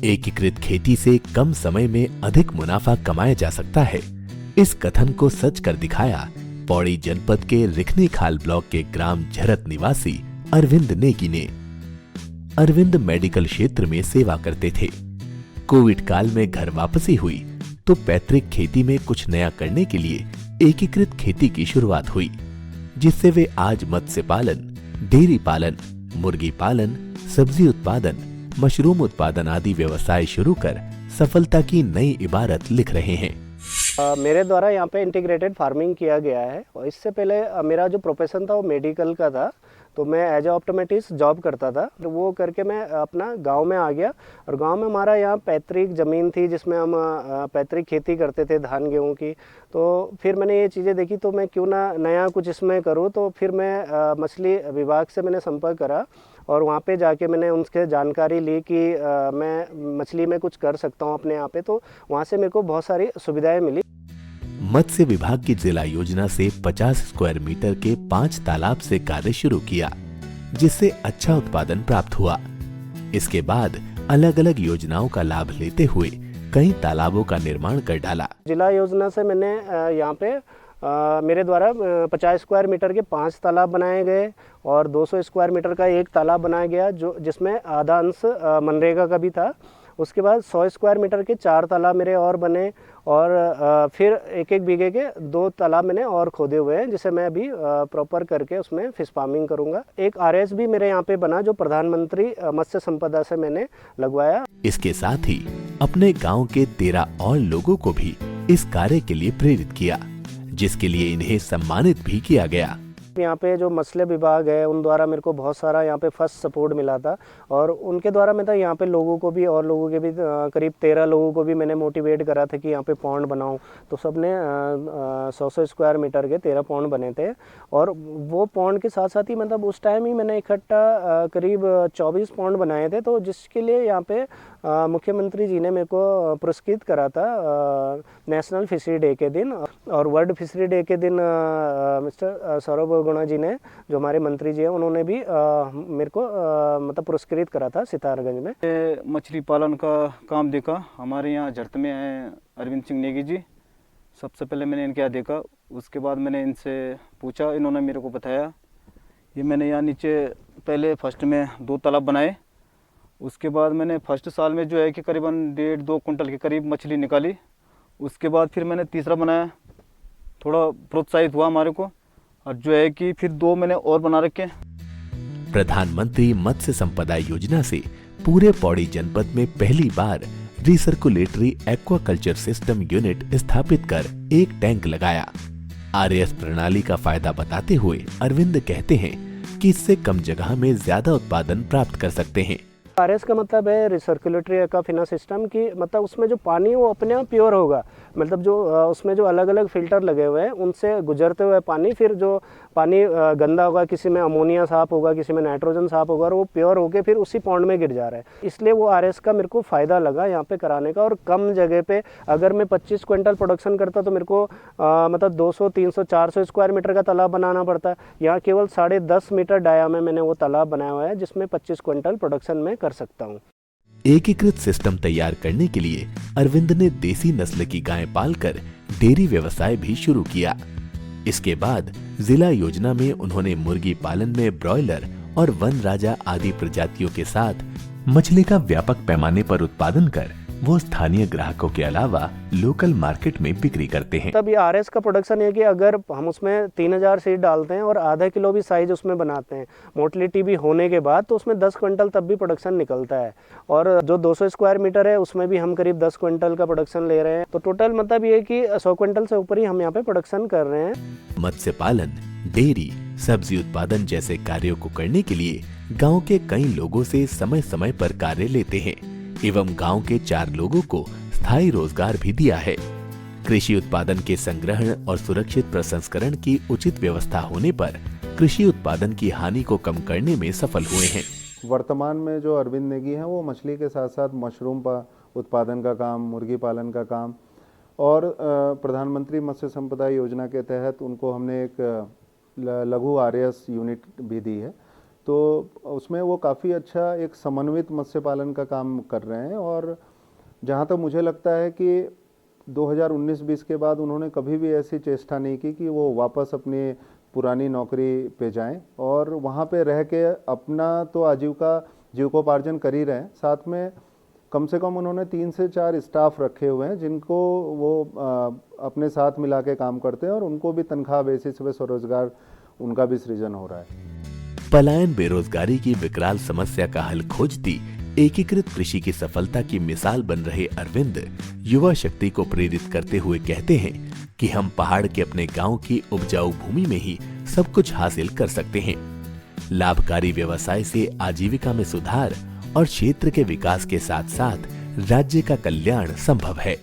एकीकृत खेती से कम समय में अधिक मुनाफा कमाया जा सकता है। इस कथन को सच कर दिखाया पौड़ी जनपद के रिखनीखाल ब्लॉक के ग्राम झरत निवासी अरविंद नेगी ने। अरविंद मेडिकल क्षेत्र में सेवा करते थे। कोविड काल में घर वापसी हुई तो पैतृक खेती में कुछ नया करने के लिए एकीकृत खेती की शुरुआत हुई, जिससे वे आज मत्स्य पालन, डेयरी पालन, मुर्गी पालन, सब्जी उत्पादन, मशरूम उत्पादन आदि व्यवसाय शुरू कर सफलता की नई इबारत लिख रहे हैं। मेरे द्वारा यहाँ पे इंटीग्रेटेड फार्मिंग किया गया है और इससे पहले मेरा जो प्रोफेशन था वो मेडिकल का था। तो मैं एज ए ऑप्टोमेट्रिस्ट जॉब करता था, तो वो करके मैं अपना गांव में आ गया और गांव में हमारा यहाँ पैतृक ज़मीन थी जिसमें हम पैतृक खेती करते थे धान गेहूँ की। तो फिर मैंने ये चीज़ें देखी तो मैं क्यों ना नया कुछ इसमें करूँ। तो फिर मैं मछली विभाग से मैंने संपर्क करा और वहाँ पे जाके मैंने उनसे जानकारी ली कि मैं मछली में कुछ कर सकता हूँ अपने यहाँ पे। तो वहाँ से मेरे को बहुत सारी सुविधाएं मिली। मत्स्य विभाग की जिला योजना से 50 स्क्वायर मीटर के 5 तालाब से कार्य शुरू किया, जिससे अच्छा उत्पादन प्राप्त हुआ। इसके बाद अलग अलग योजनाओं का लाभ लेते हुए कई तालाबों का निर्माण कर डाला। जिला योजना से मैंने यहाँ पे मेरे द्वारा 50 स्क्वायर मीटर के 5 तालाब बनाए गए और 200 स्क्वायर मीटर का एक तालाब बनाया गया जो जिसमें आधा अंश मनरेगा का भी था। उसके बाद 100 स्क्वायर मीटर के 4 तालाब मेरे और बने और फिर एक एक बीघे के 2 तालाब मैंने और खोदे हुए हैं, जिसे मैं अभी प्रॉपर करके उसमें फिश फार्मिंग करूंगा। एक आरएस भी मेरे यहाँ पे बना जो प्रधानमंत्री मत्स्य संपदा से मैंने लगवाया। इसके साथ ही अपने गांव के 13 और लोगों को भी इस कार्य के लिए प्रेरित किया, जिसके लिए इन्हें सम्मानित भी किया गया। यहाँ पे जो मत्स्य विभाग है उन द्वारा मेरे को बहुत सारा यहाँ पे फर्स्ट सपोर्ट मिला था और उनके द्वारा मैं यहाँ पे लोगों को भी और लोगों के भी करीब 13 लोगों को भी मैंने मोटिवेट करा था कि यहाँ पे पॉन्ड बनाऊँ। तो सबने 100 स्क्वायर मीटर के 13 पॉन्ड बने थे और वो पॉन्ड के साथ साथ ही मतलब उस टाइम ही मैंने इकट्ठा करीब 24 पॉन्ड बनाए थे। तो जिसके लिए यहाँ पे मुख्यमंत्री जी ने मेरे को पुरस्कृत करा था नेशनल फिशरी डे के दिन और वर्ल्ड फिशरी डे के दिन मिस्टर सौरभ गुणा जी ने, जो हमारे मंत्री जी हैं, उन्होंने भी मेरे को मतलब पुरस्कृत करा था सितारगंज में। मछली पालन का काम देखा हमारे यहाँ झरत में है अरविंद सिंह नेगी जी। सबसे पहले मैंने इनके यहाँ देखा, उसके बाद मैंने इनसे पूछा, इन्होंने मेरे को बताया। ये मैंने यहाँ नीचे पहले फर्स्ट में 2 तालाब बनाए। उसके बाद मैंने फर्स्ट साल में जो है कि करीबन 1.5-2 कुंटल के करीब मछली निकाली। उसके बाद फिर मैंने तीसरा बनाया, थोड़ा प्रोत्साहित हुआ हमारे को और जो है कि फिर 2 मैंने और बना रखे। प्रधानमंत्री मत्स्य संपदा योजना से पूरे पौड़ी जनपद में पहली बार रिसर्कुलेटरी एक्वाकल्चर सिस्टम यूनिट स्थापित कर एक टैंक लगाया। आरएस प्रणाली का फायदा बताते हुए अरविंद कहते हैं कि इससे कम जगह में ज्यादा उत्पादन प्राप्त कर सकते हैं। आरएस का मतलब है रिसर्कुलेटरी एक्वाफिना सिस्टम की, मतलब उसमें जो पानी है वो अपने आप प्योर होगा। मतलब जो उसमें जो अलग अलग फिल्टर लगे हुए हैं उनसे गुजरते हुए पानी, फिर जो पानी गंदा होगा, किसी में अमोनिया साफ होगा, किसी में नाइट्रोजन साफ होगा और वो प्योर होके फिर उसी पॉन्ड में गिर जा रहा है। इसलिए वो आरएस का मेरे को फ़ायदा लगा यहाँ पे कराने का। और कम जगह पे अगर मैं 25 क्विंटल प्रोडक्शन करता तो मेरे को मतलब 200, 300, 400 स्क्वायर मीटर का तालाब बनाना पड़ता है। यहाँ केवल 10.5 मीटर डाया में मैंने वो तालाब बनाया हुआ है जिसमें 25 क्विंटल प्रोडक्शन में कर सकता हूँ। एकीकृत सिस्टम तैयार करने के लिए अरविंद ने देसी नस्ल की गाय पालकर डेयरी व्यवसाय भी शुरू किया। इसके बाद जिला योजना में उन्होंने मुर्गी पालन में ब्रॉयलर और वन राजा आदि प्रजातियों के साथ मछली का व्यापक पैमाने पर उत्पादन कर वो स्थानीय ग्राहकों के अलावा लोकल मार्केट में बिक्री करते हैं। तब ये आरएस का प्रोडक्शन है कि अगर हम उसमें 3000 सीड डालते हैं और आधा किलो भी साइज उसमें बनाते हैं मोटिलिटी भी होने के बाद, तो उसमें 10 क्विंटल तब भी प्रोडक्शन निकलता है। और जो 200 स्क्वायर मीटर है उसमें भी हम करीब 10 क्विंटल का प्रोडक्शन ले रहे हैं। तो टोटल मतलब ये कि 100 क्विंटल से ऊपर ही हम यहाँ पे प्रोडक्शन कर रहे हैं। मत्स्य पालन, डेयरी, सब्जी उत्पादन जैसे कार्यों को करने के लिए गाँव के कई लोगों से समय समय पर कार्य लेते हैं एवं गांव के 4 लोगों को स्थायी रोजगार भी दिया है। कृषि उत्पादन के संग्रहण और सुरक्षित प्रसंस्करण की उचित व्यवस्था होने पर कृषि उत्पादन की हानि को कम करने में सफल हुए हैं। वर्तमान में जो अरविंद नेगी हैं वो मछली के साथ साथ मशरूम उत्पादन का काम, मुर्गी पालन का काम और प्रधानमंत्री मत्स्य संपदा योजना के तहत उनको हमने एक लघु आरएस यूनिट भी दी है। तो उसमें वो काफ़ी अच्छा एक समन्वित मत्स्य पालन का काम कर रहे हैं। और जहाँ तक मुझे लगता है कि 2019-20 के बाद उन्होंने कभी भी ऐसी चेष्टा नहीं की कि वो वापस अपनी पुरानी नौकरी पे जाएं और वहाँ पे रह के अपना तो जीविकोपार्जन कर ही रहे हैं, साथ में कम से कम उन्होंने 3 से 4 स्टाफ रखे हुए हैं जिनको वो अपने साथ मिला के काम करते हैं और उनको भी तनख्वाह बेसिस पे स्वरोजगार उनका भी सृजन हो रहा है। पलायन बेरोजगारी की विकराल समस्या का हल खोजती एकीकृत कृषि की सफलता की मिसाल बन रहे अरविंद युवा शक्ति को प्रेरित करते हुए कहते हैं कि हम पहाड़ के अपने गांव की उपजाऊ भूमि में ही सब कुछ हासिल कर सकते हैं। लाभकारी व्यवसाय से आजीविका में सुधार और क्षेत्र के विकास के साथ साथ राज्य का कल्याण संभव है।